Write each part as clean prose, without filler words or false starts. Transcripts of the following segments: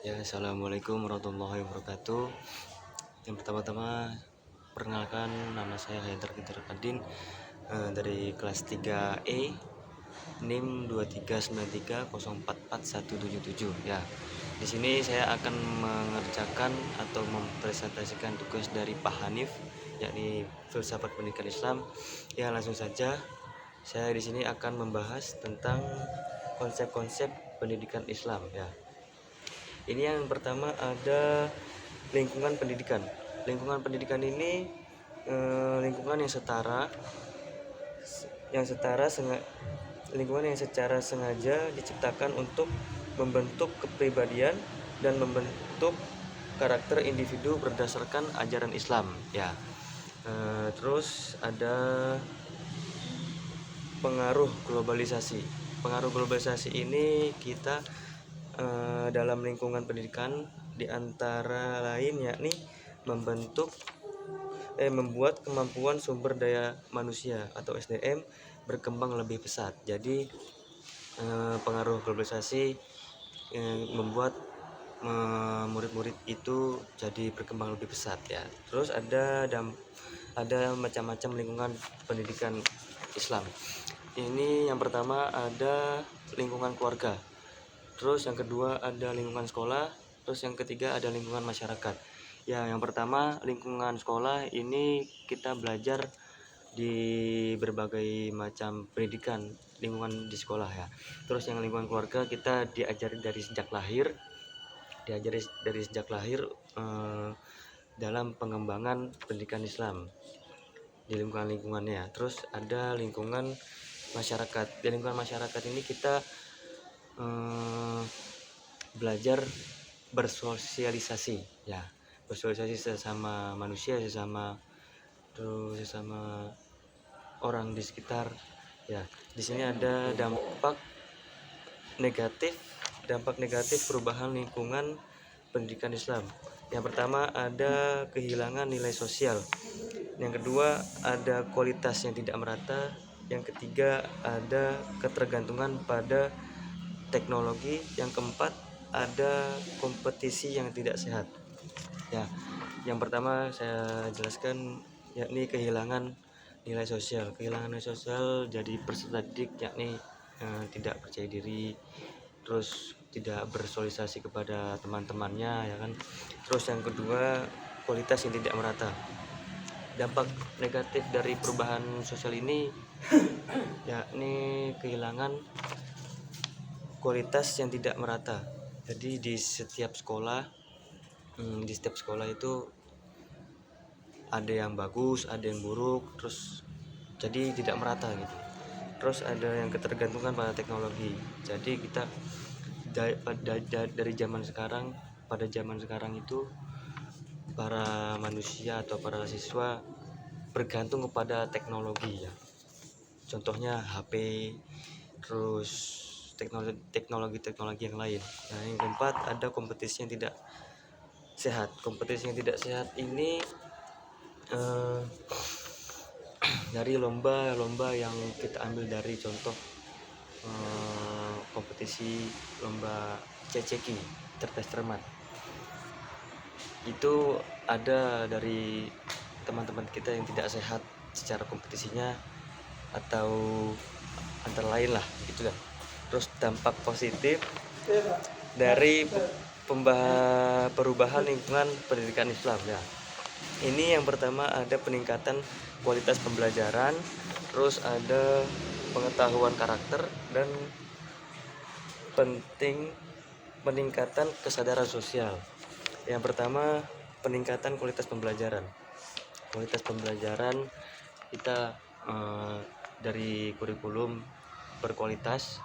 Ya, assalamualaikum warahmatullahi wabarakatuh. Yang pertama-tama, perkenalkan, nama saya Haidar Kadin, dari kelas 3E, NIM 23930447177. Ya, di sini saya akan mengerjakan atau mempresentasikan tugas dari Pak Hanif, yakni filsafat pendidikan Islam. Ya, langsung saja. Saya di sini akan membahas tentang konsep-konsep pendidikan Islam. Ya, ini yang pertama ada lingkungan pendidikan. Lingkungan pendidikan ini lingkungan lingkungan yang secara sengaja diciptakan untuk membentuk kepribadian dan membentuk karakter individu berdasarkan ajaran Islam. Ya, terus ada pengaruh globalisasi. Pengaruh globalisasi ini kita dalam lingkungan pendidikan diantara lain yakni membuat kemampuan sumber daya manusia atau SDM berkembang lebih pesat. Jadi pengaruh globalisasi membuat murid-murid itu jadi berkembang lebih pesat ya. Terus ada macam-macam lingkungan pendidikan Islam. Ini yang pertama ada lingkungan keluarga. Terus yang kedua ada lingkungan sekolah, terus yang ketiga ada lingkungan masyarakat. Ya, yang pertama lingkungan sekolah ini kita belajar di berbagai macam pendidikan lingkungan di sekolah ya. Terus yang lingkungan keluarga kita diajari dari sejak lahir, dalam pengembangan pendidikan Islam di lingkungannya. Terus ada lingkungan masyarakat. Di lingkungan masyarakat ini kita belajar bersosialisasi ya, bersosialisasi sesama manusia, sesama orang di sekitar ya. Di sini ada dampak negatif perubahan lingkungan pendidikan Islam. Yang pertama ada kehilangan nilai sosial, yang kedua ada kualitas yang tidak merata, yang ketiga ada ketergantungan pada teknologi, yang keempat ada kompetisi yang tidak sehat. Ya, yang pertama saya jelaskan yakni kehilangan nilai sosial. Kehilangan nilai sosial jadi peserta didik yakni tidak percaya diri, terus tidak bersosialisasi kepada teman-temannya ya kan. Terus yang kedua kualitas yang tidak merata. Dampak negatif dari perubahan sosial ini yakni kehilangan kualitas yang tidak merata. Jadi di setiap sekolah itu ada yang bagus, ada yang buruk, terus jadi tidak merata gitu. Terus ada yang ketergantungan pada teknologi. Jadi kita dari zaman sekarang, pada zaman sekarang itu para manusia atau para siswa bergantung kepada teknologi ya. Contohnya HP, terus teknologi yang lain. Nah, yang keempat ada kompetisi yang tidak sehat. Kompetisi yang tidak sehat ini dari lomba-lomba yang kita ambil dari contoh kompetisi lomba CCQ, cerdas cermat. Itu ada dari teman-teman kita yang tidak sehat secara kompetisinya atau antara lain lah gitu kan. Terus dampak positif dari perubahan lingkungan pendidikan Islam ya. Ini yang pertama ada peningkatan kualitas pembelajaran, terus ada pengetahuan karakter, dan peningkatan kesadaran sosial. Yang pertama peningkatan kualitas pembelajaran. Kualitas pembelajaran kita dari kurikulum berkualitas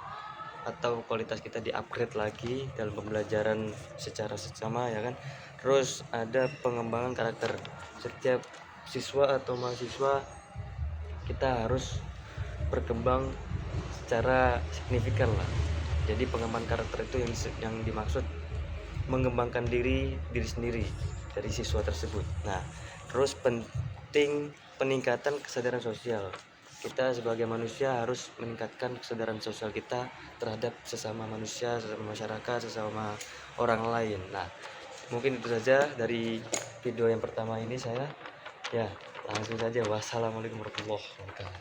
atau kualitas kita di-upgrade lagi dalam pembelajaran secara seksama ya kan. Terus ada pengembangan karakter. Setiap siswa atau mahasiswa kita harus berkembang secara signifikan lah. Jadi pengembangan karakter itu yang dimaksud mengembangkan diri sendiri dari siswa tersebut. Nah, terus peningkatan kesadaran sosial. kita sebagai manusia harus meningkatkan kesadaran sosial kita terhadap sesama manusia, sesama masyarakat, sesama orang lain. Nah, mungkin itu saja dari video yang pertama ini saya. Ya, langsung saja. Wassalamualaikum warahmatullahi wabarakatuh.